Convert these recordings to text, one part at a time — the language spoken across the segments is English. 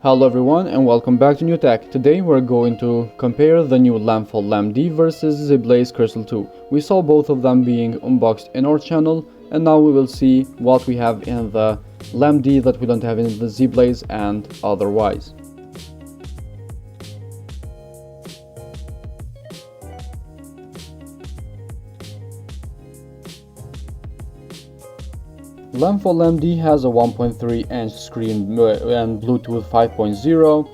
Hello everyone and welcome back to New Tech. Today we're going to compare the new Lemfo LemD versus ZBlaze Crystal 2. We saw both of them being unboxed in our channel, and now we will see what we have in the LemD that we don't have in the ZBlaze and otherwise. Lemfo LemD has a 1.3-inch screen and Bluetooth 5.0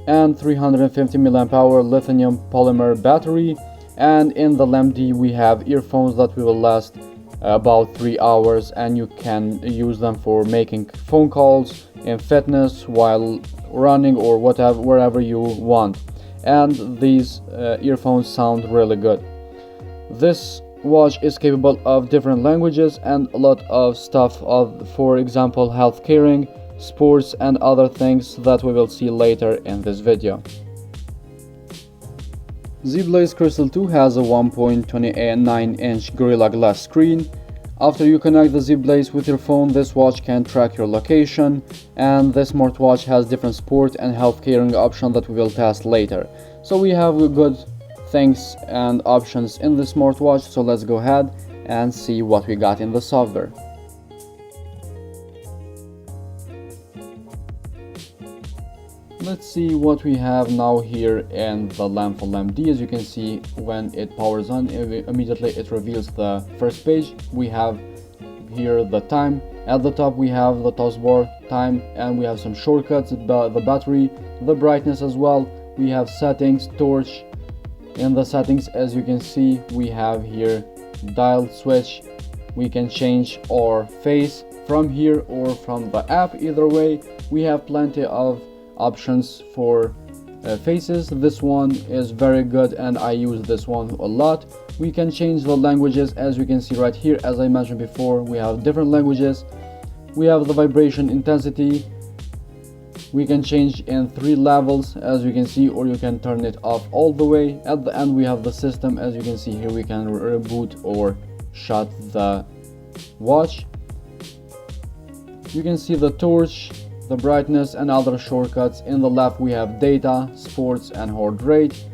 and 350 mAh lithium polymer battery, and in the LemD we have earphones that will last about 3 hours, and you can use them for making phone calls, in fitness, while running, or whatever, wherever you want. And these earphones sound really good. This watch is capable of different languages and a lot of stuff, for example health caring, sports, and other things that we will see later in this video. ZBlaze Crystal 2 has a 1.29-inch Gorilla Glass screen. After you connect the ZBlaze with your phone, this watch can track your location, and this smartwatch has different sport and health caring options that we will test later. So we have good things and options in the smartwatch, so let's go ahead and see what we got in the software. Let's see what we have now here in the Lemfo LemD. As you can see, when it powers on, immediately it reveals the first page. We have here the time. At the top we have the taskbar, time, and we have some shortcuts, the battery, the brightness as well. We have settings, torch. In the settings, as you can see, we have here dial switch. We can change our face from here or from the app. Either way, we have plenty of options for faces. This one is very good and I use this one a lot. We can change the languages, as you can see right here. As I mentioned before, we have different languages. We have the vibration intensity. We can change in 3 levels, as you can see, or you can turn it off all the way. At the end we have the system. As you can see here, we can reboot or shut the watch. You can see the torch, the brightness, and other shortcuts. In the left we have data, sports, and heart rate.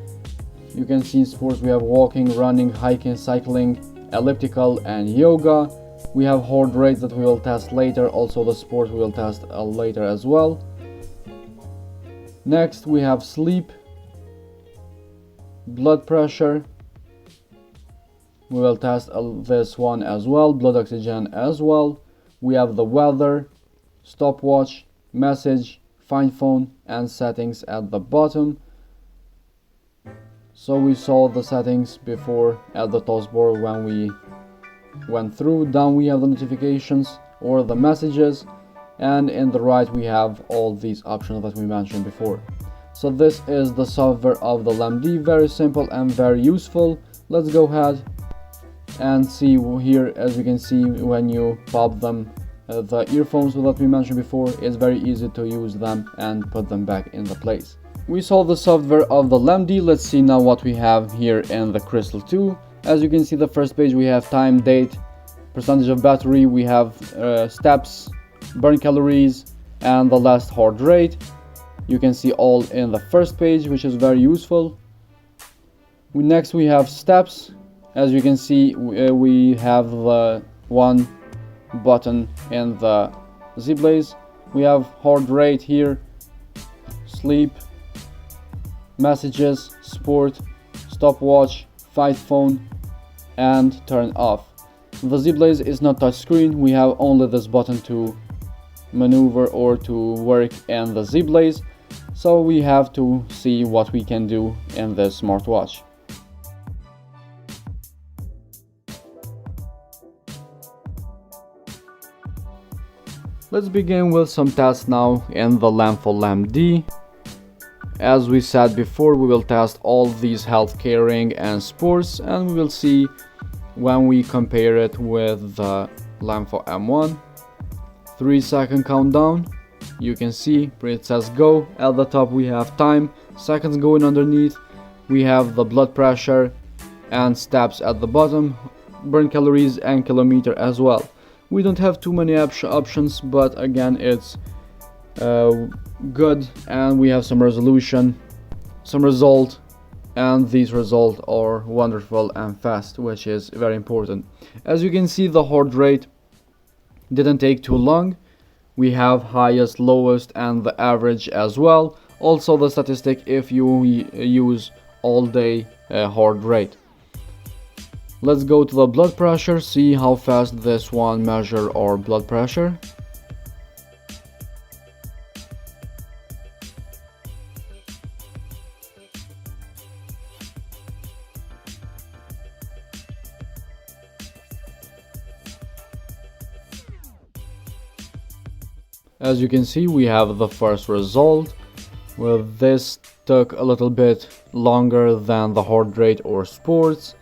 You can see in sports we have walking, running, hiking, cycling, elliptical, and yoga. We have heart rate that we will test later. Also the sports we will test later as well. Next we have sleep, blood pressure, we will test this one as well, blood oxygen as well. We have the weather, stopwatch, message, find phone, and settings at the bottom. So we saw the settings before at the taskbar when we went through. Down we have the notifications or the messages, and in the right we have all these options that we mentioned before. So this is the software of the LemD. Very simple and very useful. Let's go ahead and see here. As you can see, when you pop them, the earphones that we mentioned before, it's very easy to use them and put them back in the place. We saw the software of the LemD. Let's see now what we have here in the Crystal 2. As you can see, the first page we have time, date, percentage of battery, we have steps, burn calories, and the last heart rate. You can see all in the first page, which is very useful. Next we have steps. As you can see, we have the one button in the ZBlaze. We have heart rate here, sleep, messages, sport, stopwatch, find phone, and turn off. The ZBlaze is not touchscreen. We have only this button to maneuver or to work in the ZBlaze, so we have to see what we can do in this smartwatch. Let's begin with some tests now in the Lemfo LemD. As we said before, we will test all these health caring and sports, and we will see when we compare it with the Lemfo M1. 3-second countdown. You can see it says go. At the top we have time, seconds going underneath. We have the blood pressure and steps at the bottom, burn calories and kilometer as well. We don't have too many options, but again it's good, and we have some resolution, some result, and these results are wonderful and fast, which is very important. As you can see, the heart rate didn't take too long. We have highest, lowest, and the average as well. Also the statistic if you use all day heart rate. Let's go to the blood pressure, see how fast this one measure our blood pressure. As you can see, we have the first result. Well, this took a little bit longer than the heart rate or sports,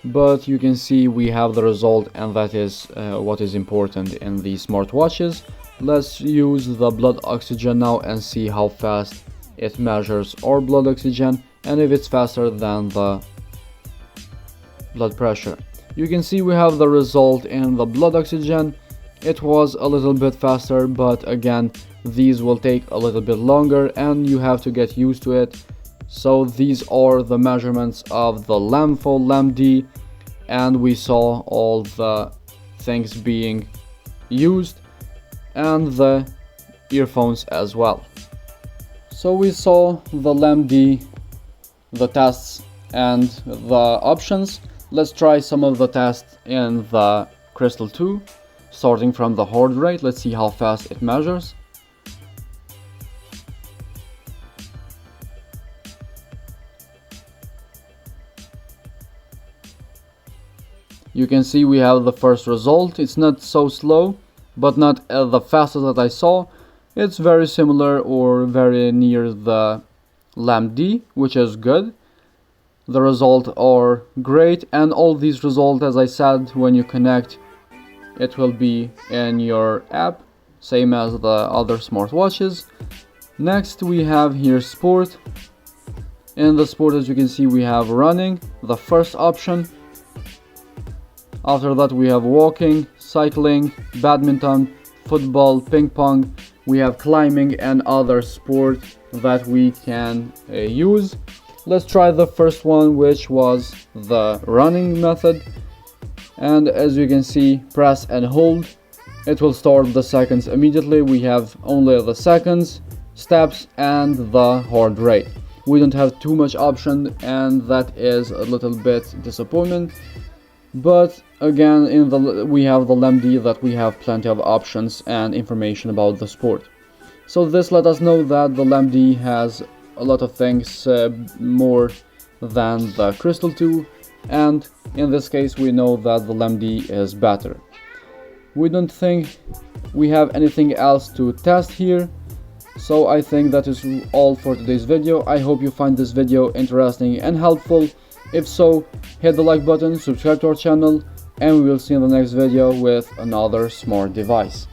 but you can see we have the result, and that is what is important in the smartwatches. Let's use the blood oxygen now and see how fast it measures our blood oxygen and if it's faster than the blood pressure. You can see we have the result in the blood oxygen. It was a little bit faster, but again, these will take a little bit longer and you have to get used to it. So these are the measurements of the Lemfo LemD, and we saw all the things being used and the earphones as well. So we saw the LemD, the tests, and the options. Let's try some of the tests in the Crystal 2. Starting from the heart rate, let's see how fast it measures. You can see we have the first result. It's not so slow, but not the fastest that I saw. It's very similar or very near the LemD, which is good. The results are great, and all these results, as I said, when you connect, it will be in your app, same as the other smartwatches. Next we have here sport. In the sport, as you can see, we have running, the first option. After that we have walking, cycling, badminton, football, ping pong. We have climbing and other sport that we can use. Let's try the first one, which was the running method. And as you can see, press and hold, it will start the seconds immediately. We have only the seconds, steps, and the heart rate. We don't have too much option, and that is a little bit disappointing. But again, we have the LemD, that we have plenty of options and information about the sport. So this let us know that the LemD has a lot of things more than the Crystal 2. And in this case we know that the LemD is better. We don't think we have anything else to test here, so I think that is all for today's video. I hope you find this video interesting and helpful. If so, hit the like button, subscribe to our channel, and we will see you in the next video with another smart device.